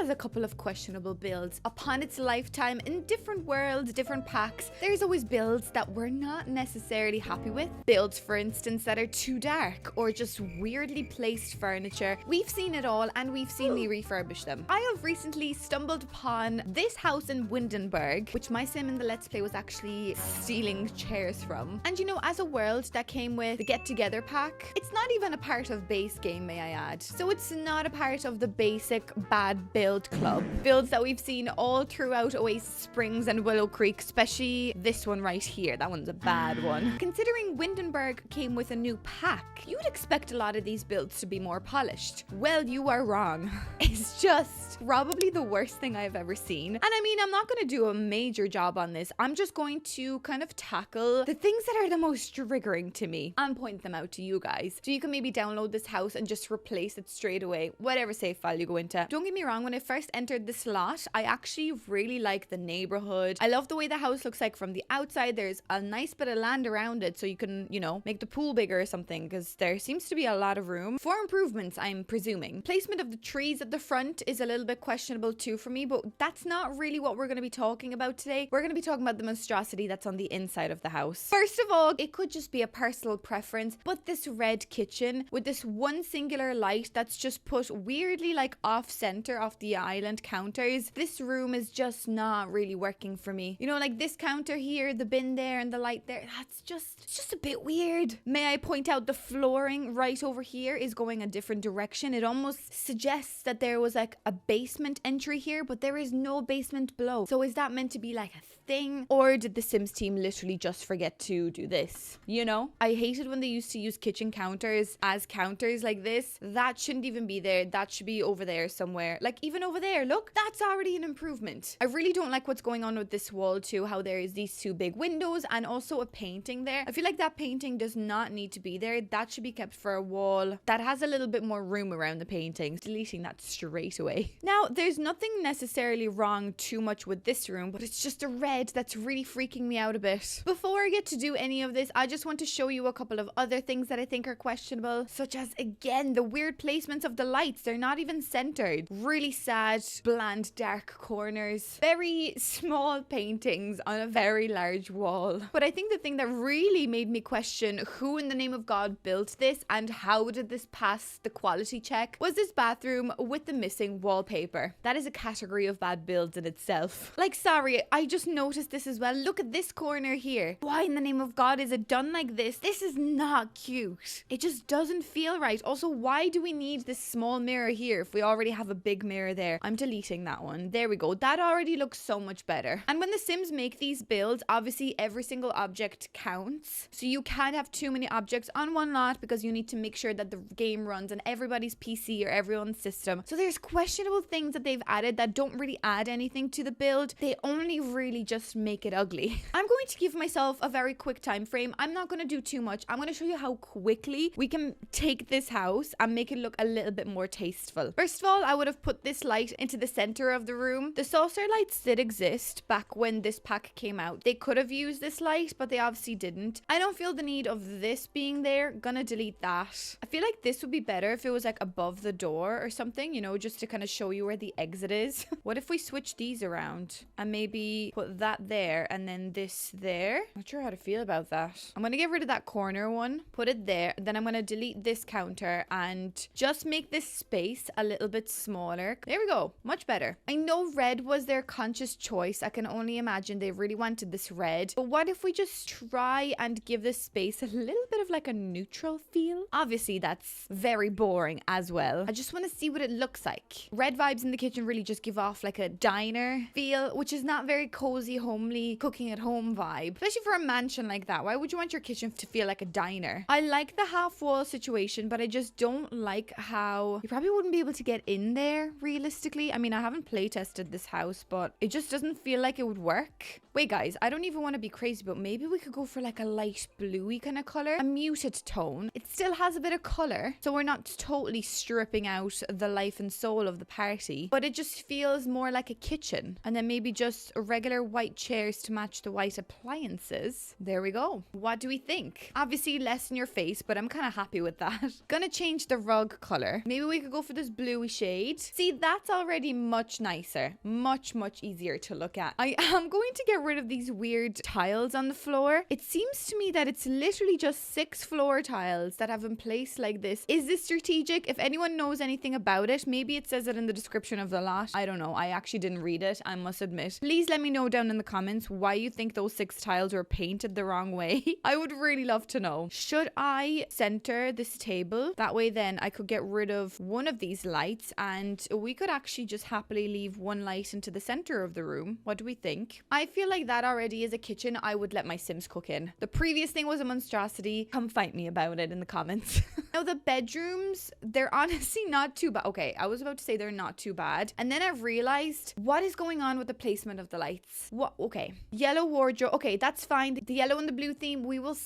has a couple of questionable builds upon its lifetime in different worlds, different packs. There's always builds that we're not necessarily happy with. Builds, for instance, that are too dark or just weirdly placed furniture. We've seen it all and we've seen me refurbish them. I have recently stumbled upon this house in Windenburg, which my sim in the Let's Play was actually stealing chairs from. And you know, as a world that came with the Get Together pack, it's not even a part of base game, may I add. So it's not a part of the basic bad build club. Builds that we've seen all throughout Oasis Springs and Willow Creek, especially this one right here. That one's a bad one. Considering Windenburg came with a new pack, you'd expect a lot of these builds to be more polished. Well, you are wrong. It's just probably the worst thing I've ever seen. And I mean, I'm not going to do a major job on this. I'm just going to kind of tackle the things that are the most triggering to me and point them out to you guys. So you can maybe download this house and just replace it straight away, whatever save file you go into. Don't get me wrong, when I first entered this lot, I actually really like the neighborhood. I love the way the house looks like from the outside. There's a nice bit of land around it, so you can, you know, make the pool bigger or something, because there seems to be a lot of room for improvements, I'm presuming. Placement of the trees at the front is a little bit questionable too for me, but that's not really what we're going to be talking about today. We're going to be talking about the monstrosity that's on the inside of the house. First of all, it could just be a personal preference, but this red kitchen with this one singular light that's just put weirdly like off center off the island counters, this room is just not really working for me. You know, like this counter here, the bin there and the light there, it's just a bit weird. May I point out the flooring right over here is going a different direction. It almost suggests that there was like a basement entry here, but there is no basement below. So is that meant to be like a thing, or did the Sims team literally just forget to do this? You know, I hated when they used to use kitchen counters as counters like this. That shouldn't even be there. That should be over there somewhere. Like even over there, look, that's already an improvement. I really don't like what's going on with this wall too, how there is these two big windows and also a painting there. I feel like that painting does not need to be there. That should be kept for a wall that has a little bit more room around the painting. Deleting that straight away. Now, there's nothing necessarily wrong too much with this room, but it's just a red that's really freaking me out a bit. Before I get to do any of this, I just want to show you a couple of other things that I think are questionable, such as, again, the weird placements of the lights. They're not even centered. Really sad, bland, dark corners. Very small paintings on a very large wall. But I think the thing that really made me question who in the name of God built this and how did this pass the quality check was this bathroom with the missing wallpaper. That is a category of bad builds in itself. Like, sorry, I just noticed this as well. Look at this corner here. Why in the name of God is it done like this? This is not cute. It just doesn't feel right. Also, why do we need this small mirror here if we already have a big mirror there? I'm deleting that one. There we go. That already looks so much better. And when the Sims make these builds, obviously every single object counts. So you can't have too many objects on one lot because you need to make sure that the game runs on everybody's PC or everyone's system. So there's questionable things that they've added that don't really add anything to the build. They only really just make it ugly. I'm going to give myself a very quick time frame. I'm not going to do too much. I'm going to show you how quickly we can take this house and make it look a little bit more tasteful. First of all, I would have put this light into the center of the room. The saucer lights did exist back when this pack came out. They could have used this light, but they obviously didn't. I don't feel the need of this being there. Gonna delete that. I feel like this would be better if it was like above the door or something, you know, just to kind of show you where the exit is. What if we switch these around and maybe put that there and then this there? Not sure how to feel about that. I'm gonna get rid of that corner one, put it there, then I'm gonna delete this counter and just make this space a little bit smaller. There we go. Much better. I know red was their conscious choice. I can only imagine they really wanted this red. But what if we just try and give this space a little bit of like a neutral feel? Obviously, that's very boring as well. I just want to see what it looks like. Red vibes in the kitchen really just give off like a diner feel, which is not very cozy, homely, cooking at home vibe. Especially for a mansion like that. Why would you want your kitchen to feel like a diner? I like the half wall situation, but I just don't like how you probably wouldn't be able to get in there realistically. I mean, I haven't play tested this house, but it just doesn't feel like it would work. Wait, guys, I don't even want to be crazy, but maybe we could go for like a light bluey kind of color, a muted tone. It still has a bit of color, so we're not totally stripping out the life and soul of the party party, but it just feels more like a kitchen. And then maybe just regular white chairs to match the white appliances. There we go. What do we think? Obviously less in your face, but I'm kind of happy with that. Gonna change the rug color. Maybe we could go for this bluey shade. See, that's already much nicer. Much easier to look at. I am going to get rid of these weird tiles on the floor. It seems to me that it's literally just 6 floor tiles that have been placed like this. Is this strategic? If anyone knows anything about it, maybe it says it in the description of the lot. I don't know. I actually didn't read it, I must admit. Please let me know down in the comments why you think those 6 tiles were painted the wrong way. I would really love to know. Should I center this table? That way then I could get rid of one of these lights and we could actually just happily leave one light into the center of the room. What do we think? I feel like that already is a kitchen I would let my Sims cook in. The previous thing was a monstrosity. Come fight me about it in the comments. Now the bedrooms, they're honestly not too bad. Okay, I was about to say they're not too bad. And then I realized what is going on with the placement of the lights. What? Okay. Yellow wardrobe. Okay, that's fine. The yellow and the blue theme, we will,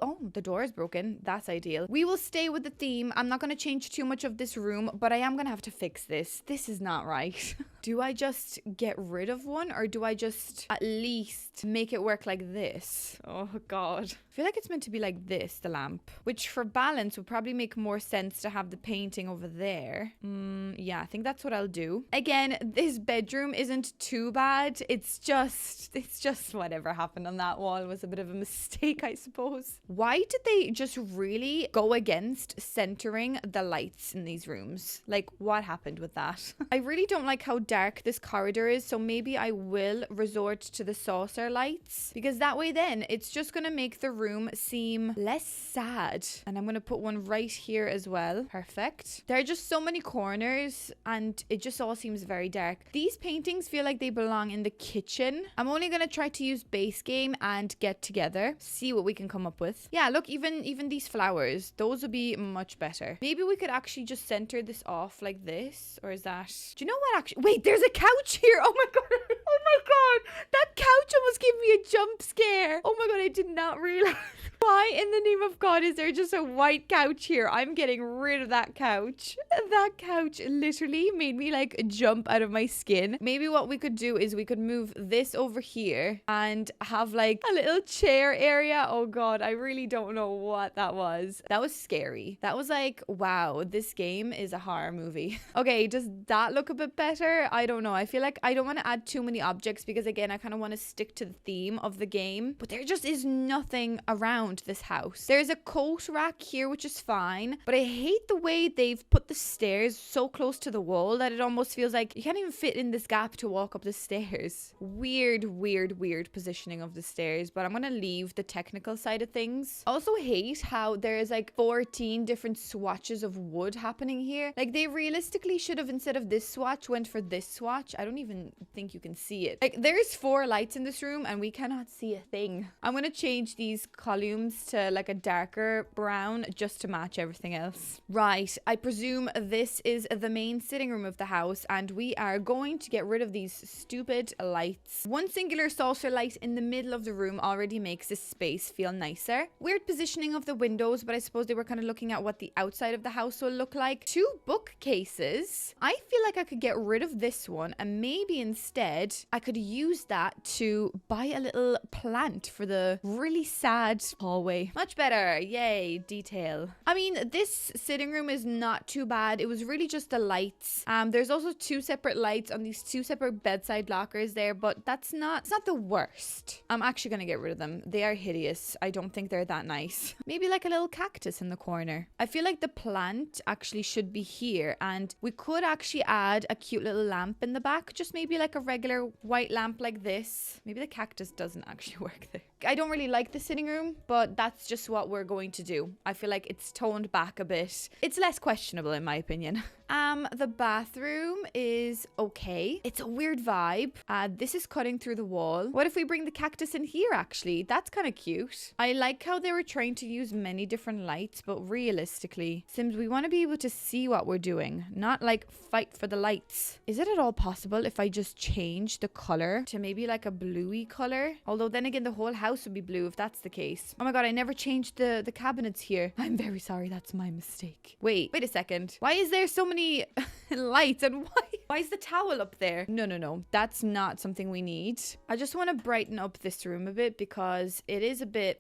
oh, the door is broken. That's ideal. We will stay with the theme. I'm not going to change too much of this room, but I am going to have to fix this. This is not right. Do I just get rid of one or do I just at least make it work like this? Oh God. I feel like it's meant to be like this, the lamp, which for balance would probably make more sense to have the painting over there. Yeah, I think that's what I'll do. Again, this bedroom isn't too bad. It's just whatever happened on that wall was a bit of a mistake, I suppose. Why did they just really go against centering the lights in these rooms? Like, what happened with that? I really don't like how dark this corridor is, so maybe I will resort to the saucer lights because that way then it's just gonna make the room seem less sad. And I'm gonna put one right here as well. Perfect. There are just so many corners and it just all seems very dark. These paintings feel like they belong in the kitchen. I'm only gonna try to use base game and get together, see what we can come up with. Yeah, look, even these flowers, those would be much better. Maybe we could actually just center this off like this, or is that, do you know what, actually, wait, there's a couch here. Oh my God. Oh my God. That couch almost gave me a jump scare. Oh my God, I did not realize. Why in the name of God is there just a white couch here? I'm getting rid of that couch. That couch literally made me like jump out of my skin. Maybe what we could do is we could move this over here and have like a little chair area. Oh God, I really don't know what that was. That was scary. That was like, wow, this game is a horror movie. Okay, does that look a bit better? I don't know. I feel like I don't want to add too many objects because again, I kind of want to stick to the theme of the game. But there just is nothing around this house. There's a coat rack here, which is fine, but I hate the way they've put the stairs so close to the wall that it almost feels like you can't even fit in this gap to walk up the stairs. Weird positioning of the stairs, but I'm gonna leave the technical side of things. Also hate how there's like 14 different swatches of wood happening here. Like they realistically should have, instead of this swatch, went for this swatch. I don't even think you can see it. Like there's 4 lights in this room and we cannot see a thing. I'm gonna change these columns to like a darker brown just to match everything else. Right, I presume this is the main sitting room of the house and we are going to get rid of these stupid lights. One singular saucer light in the middle of the room already makes this space feel nicer. Weird positioning of the windows, but I suppose they were kind of looking at what the outside of the house will look like. 2 bookcases. I feel like I could get rid of this one and maybe instead I could use that to buy a little plant for the really sad hallway. Much better. Yay, detail. I mean, this sitting room is not too bad. It was really just the lights. There's also 2 separate lights on these 2 separate bedside lockers there, but it's not the worst. I'm actually gonna get rid of them. They are hideous. I don't think they're that nice. Maybe like a little cactus in the corner. I feel like the plant actually should be here and we could actually add a cute little lamp in the back. Just maybe like a regular white lamp like this. Maybe the cactus doesn't actually work there. I don't really like the sitting room, but that's just what we're going to do. I feel like it's toned back a bit. It's less questionable in my opinion. The bathroom is okay. It's a weird vibe. This is cutting through the wall. What if we bring the cactus in here actually? That's kind of cute. I like how they were trying to use many different lights, but realistically, Sims, we want to be able to see what we're doing, not like fight for the lights. Is it at all possible if I just change the color to maybe like a bluey color? Although then again, the whole house would be blue if that's the case. Oh my God, I never changed the cabinets here. I'm very sorry. That's my mistake. Wait a second. Why is there so many lights. And why is the towel up there? No. That's not something we need. I just want to brighten up this room a bit because it is a bit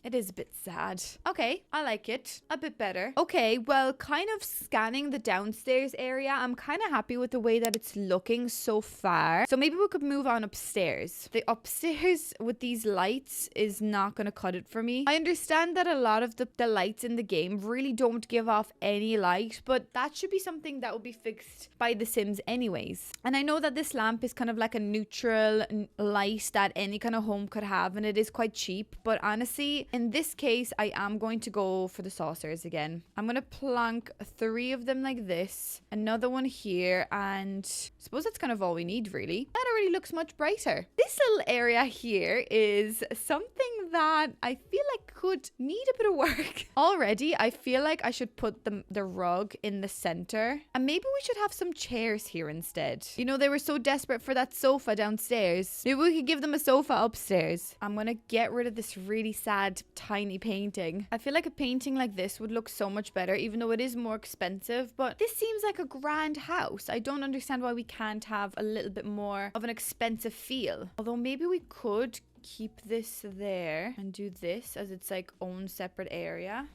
sad. Okay, I like it a bit better. Okay, well, kind of scanning the downstairs area, I'm kind of happy with the way that it's looking so far. So maybe we could move on upstairs. The upstairs with these lights is not going to cut it for me. I understand that a lot of the lights in the game really don't give off any light, but that should be something that will be fixed by The Sims anyways. And I know that this lamp is kind of like a neutral light that any kind of home could have, and it is quite cheap, but honestly, in this case, I am going to go for the saucers again. I'm going to plonk 3 of them like this, another one here, and I suppose that's kind of all we need, really. That already looks much brighter. This little area here is something that I feel like could need a bit of work. Already, I feel like I should put the rug in the center, and maybe we should have some chairs here instead. You know, they were so desperate for that sofa downstairs. Maybe we could give them a sofa upstairs. I'm gonna get rid of this really sad tiny painting. I feel like a painting like this would look so much better, even though it is more expensive, but this seems like a grand house. I don't understand why we can't have a little bit more of an expensive feel. Although maybe we could keep this there and do this as its like own separate area.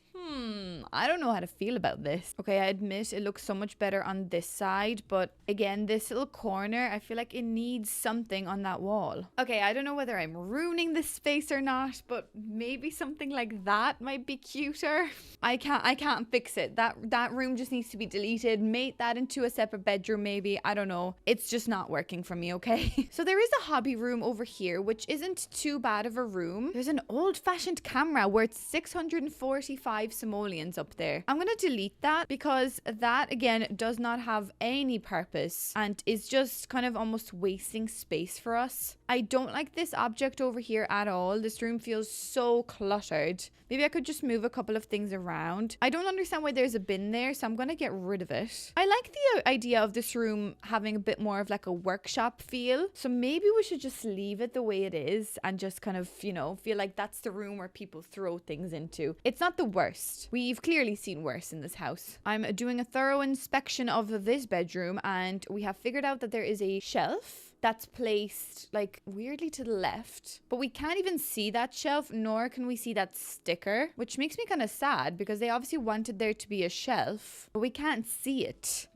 I don't know how to feel about this. Okay, I admit it looks so much better on this side, but again, this little corner, I feel like it needs something on that wall. Okay, I don't know whether I'm ruining this space or not, but maybe something like that might be cuter. I can't fix it. That room just needs to be deleted. Make that into a separate bedroom maybe. I don't know. It's just not working for me, okay? So there is a hobby room over here, which isn't too bad of a room. There's an old-fashioned camera worth 645 simoleons up there. I'm gonna delete that because that again does not have any purpose and is just kind of almost wasting space for us. I don't like this object over here at all. This room feels so cluttered. Maybe I could just move a couple of things around. I don't understand why there's a bin there, so I'm gonna get rid of it. I like the idea of this room having a bit more of like a workshop feel, so maybe we should just leave it the way it is and just kind of, you know, feel like that's the room where people throw things into. It's not the worst. We've clearly seen worse in this house. I'm doing a thorough inspection of this bedroom, and we have figured out that there is a shelf that's placed like weirdly to the left, but we can't even see that shelf, nor can we see that sticker, which makes me kind of sad because they obviously wanted there to be a shelf, but we can't see it.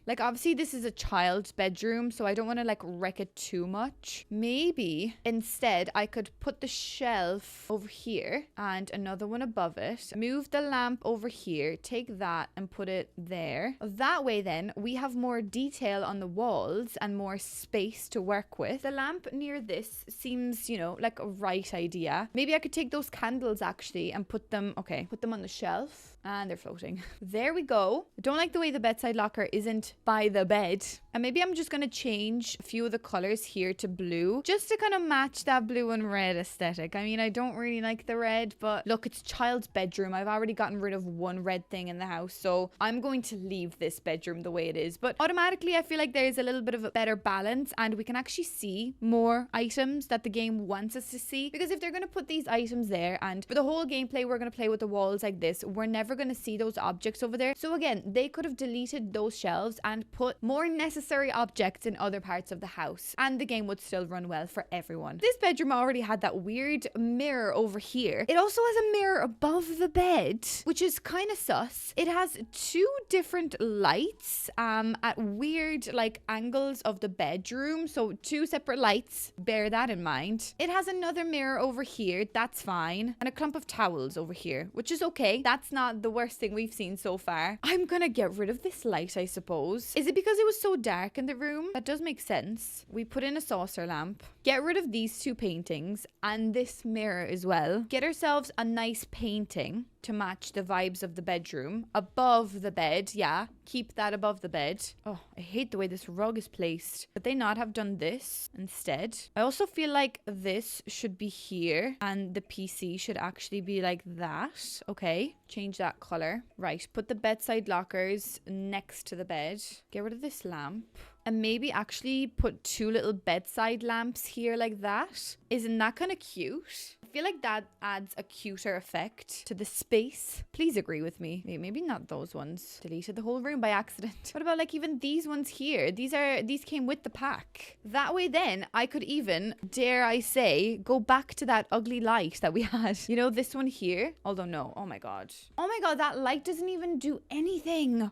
Like obviously this is a child's bedroom, so I don't want to like wreck it too much. Maybe instead I could put the shelf over here and another one above it, move the lamp over here, take that and put it there. That way then we have more detail on the walls and more space to work with. The lamp near this seems, you know, like a right idea. Maybe I could take those candles actually and put them on the shelf. And they're floating. There we go. I don't like the way the bedside locker isn't by the bed. And maybe I'm just going to change a few of the colors here to blue, just to kind of match that blue and red aesthetic. I mean, I don't really like the red, but look, it's child's bedroom. I've already gotten rid of one red thing in the house, so I'm going to leave this bedroom the way it is. But automatically, I feel like there's a little bit of a better balance, and we can actually see more items that the game wants us to see. Because if they're going to put these items there, and for the whole gameplay, we're going to play with the walls like this, we're never going to see those objects over there. So again, they could have deleted those shelves and put more necessary objects in other parts of the house, and the game would still run well for everyone. This bedroom already had that weird mirror over here. It also has a mirror above the bed, which is kind of sus. It has 2 different lights at weird like angles of the bedroom, so 2 separate lights. Bear that in mind. It has another mirror over here, that's fine, and a clump of towels over here, which is okay. That's not the worst thing we've seen so far. I'm gonna get rid of this light, I suppose. Is it because it was so dark in the room? That does make sense. We put in a saucer lamp, get rid of these 2 paintings and this mirror as well. Get ourselves a nice painting to match the vibes of the bedroom above the bed. Yeah, keep that above the bed. Oh, I hate the way this rug is placed. Could they not have done this instead? I also feel like this should be here and the PC should actually be like that. Okay, change that color. Right, put the bedside lockers next to the bed. Get rid of this lamp. And maybe actually put 2 little bedside lamps here like that. Isn't that kind of cute? I feel like that adds a cuter effect to the space. Please agree with me. Maybe not those ones. Deleted the whole room by accident. What about like even these ones here? These came with the pack. That way then I could even, dare I say, go back to that ugly light that we had. You know, this one here. Although no, oh my god. Oh my god, that light doesn't even do anything.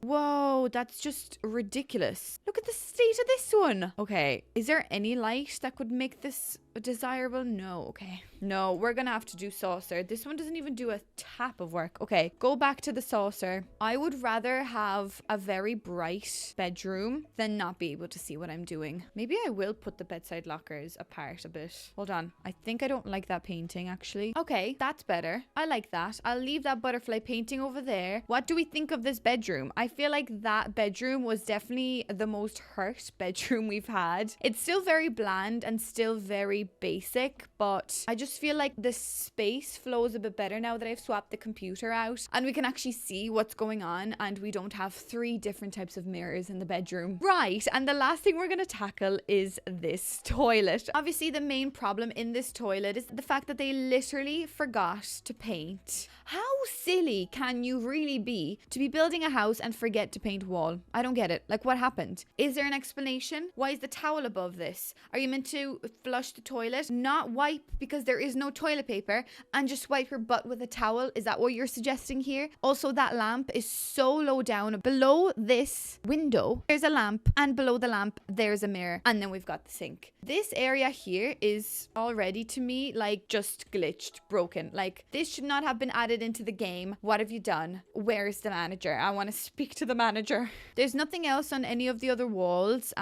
Whoa, that's just ridiculous. Look at the state of this one. Okay, is there any light that could make this desirable? No. Okay, no, we're gonna have to do saucer. This one doesn't even do a tap of work. Okay, go back to the saucer. I would rather have a very bright bedroom than not be able to see what I'm doing. Maybe I will put the bedside lockers apart a bit. Hold on, I think I don't like that painting actually. Okay, that's better. I like that. I'll leave that butterfly painting over there. What do we think of this bedroom? I feel like that bedroom was definitely the most hurt bedroom we've had. It's still very bland and still very basic, but I just feel like the space flows a bit better now that I've swapped the computer out and we can actually see what's going on and we don't have 3 different types of mirrors in the bedroom. Right, and the last thing we're going to tackle is this toilet. Obviously, the main problem in this toilet is the fact that they literally forgot to paint. How silly can you really be to be building a house and forget to paint wall? I don't get it. Like, what happened? Is there an explanation? Why is the towel above this? Are you meant to flush the toilet, not wipe because there is no toilet paper, and just wipe your butt with a towel? Is that what you're suggesting here? Also, that lamp is so low down. Below this window, there's a lamp, and below the lamp, there's a mirror, and then we've got the sink. This area here is already, to me, like, just glitched, broken. Like, this should not have been added into the game. What have you done? Where's the manager? I want to speak to the manager. There's nothing else on any of the other walls.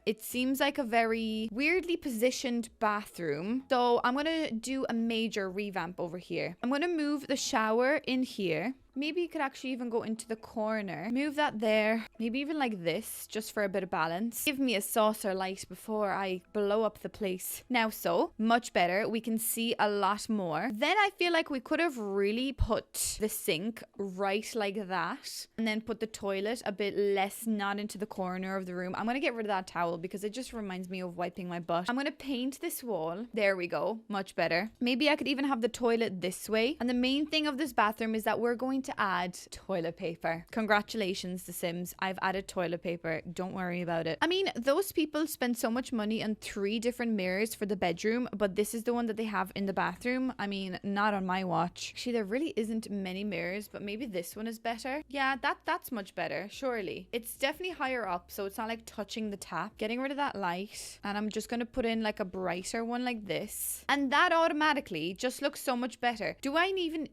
It seems like a very weirdly positioned bathroom. So I'm going to do a major revamp over here. I'm going to move the shower in here. Maybe you could actually even go into the corner. Move that there. Maybe even like this, just for a bit of balance. Give me a saucer light before I blow up the place. Now, so much better. We can see a lot more. Then I feel like we could have really put the sink right like that. And then put the toilet a bit less not into the corner of the room. I'm going to get rid of that towel because it just reminds me of wiping my butt. I'm going to paint this wall. There we go. Much better. Maybe I could even have the toilet this way. And the main thing of this bathroom is that we're going to add toilet paper. Congratulations, The Sims. I've added toilet paper. Don't worry about it. I mean, those people spend so much money on 3 different mirrors for the bedroom, but this is the one that they have in the bathroom. I mean, not on my watch. Actually, there really isn't many mirrors, but maybe this one is better. Yeah, that's much better, surely. It's definitely higher up, so it's not like touching the tap. Getting rid of that light, and I'm just gonna put in like a brighter one like this. And that automatically just looks so much better. Do I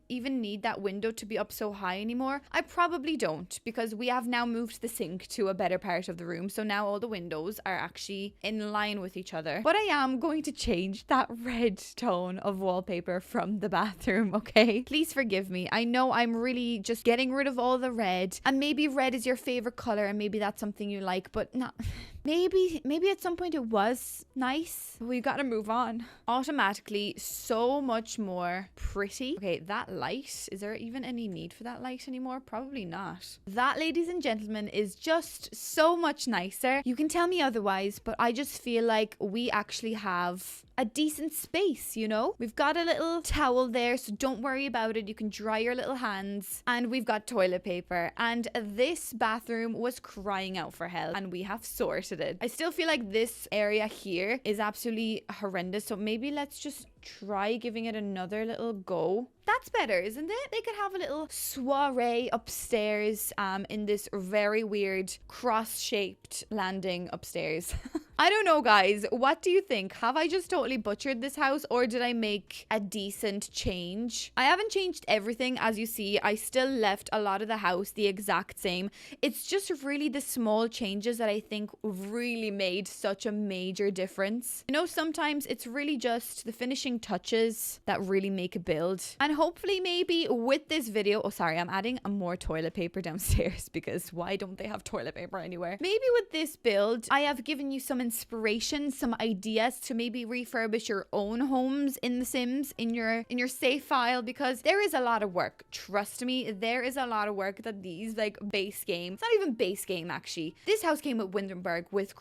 even need that window to be up so high anymore? I probably don't, because we have now moved the sink to a better part of the room, so now all the windows are actually in line with each other. But I am going to change that red tone of wallpaper from the bathroom, okay? Please forgive me. I know I'm really just getting rid of all the red, and maybe red is your favorite color and maybe that's something you like, but not maybe at some point it was nice. We gotta move on. Automatically so much more pretty. Okay, that light, is there even any need for that light anymore? Probably not. That, ladies and gentlemen, is just so much nicer. You can tell me otherwise, but I just feel like we actually have a decent space, you know? We've got a little towel there, so don't worry about it. You can dry your little hands. And we've got toilet paper. And this bathroom was crying out for help, and we have sorted it. I still feel like this area here is absolutely horrendous, so maybe let's just try giving it another little go. That's better, isn't it? They could have a little soiree upstairs in this very weird cross-shaped landing upstairs. I don't know, guys. What do you think? Have I just totally butchered this house, or did I make a decent change? I haven't changed everything, as you see. I still left a lot of the house the exact same. It's just really the small changes that I think really made such a major difference. You know, sometimes it's really just the finishing touches that really make a build. And hopefully maybe with this video, oh sorry, I'm adding more toilet paper downstairs because why don't they have toilet paper anywhere? Maybe with this build, I have given you some inspiration, some ideas to maybe refurbish your own homes in The Sims in your save file, because there is a lot of work. Trust me, there is a lot of work that these like base game, it's not even base game actually. This house came with Windenburg with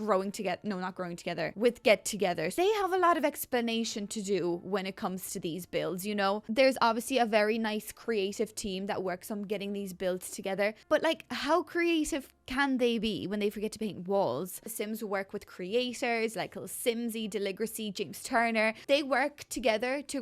with get-togethers. They have a lot of explanation to do when it comes to these builds, you know. There's obviously a very nice creative team that works on getting these builds together, but like how creative can they be when they forget to paint walls? The Sims work with creators like Simsy, Deligracy, James Turner. They work together to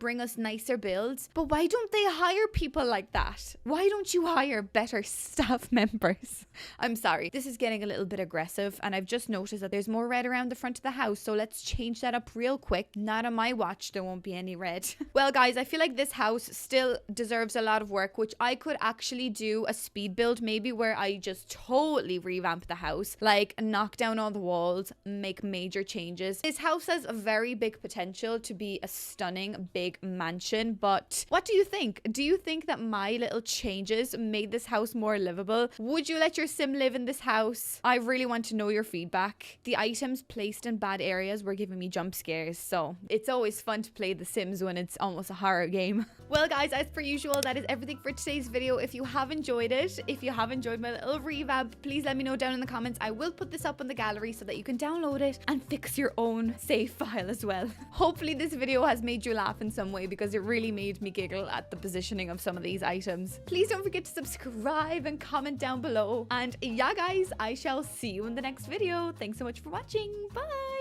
bring us nicer builds. But why don't they hire people like that? Why don't you hire better staff members? I'm sorry, this is getting a little bit aggressive, and I've just noticed that there's more red around the front of the house, so let's change that up real quick. Not on my watch, there won't be any red. Well guys, I feel like this house still deserves a lot of work, which I could actually do a speed build maybe where I just totally revamp the house, like knock down all the walls, make major changes. This house has a very big potential to be a stunning big mansion, but what do you think? Do you think that my little changes made this house more livable? Would you let your sim live in this house? I really want to know your feedback. The items placed in bad areas were giving me jump scares, so it's always fun to play The Sims when it's almost a horror game. Well guys, as per usual, that is everything for today's video. If you have enjoyed it, if you have enjoyed my little revamp, please let me know down in the comments. I will put this up in the gallery so that you can download it and fix your own save file as well. Hopefully this video has made you laugh in some way, because it really made me giggle at the positioning of some of these items. Please don't forget to subscribe and comment down below. And yeah guys, I shall see you in the next video. Thanks so much for watching. Bye!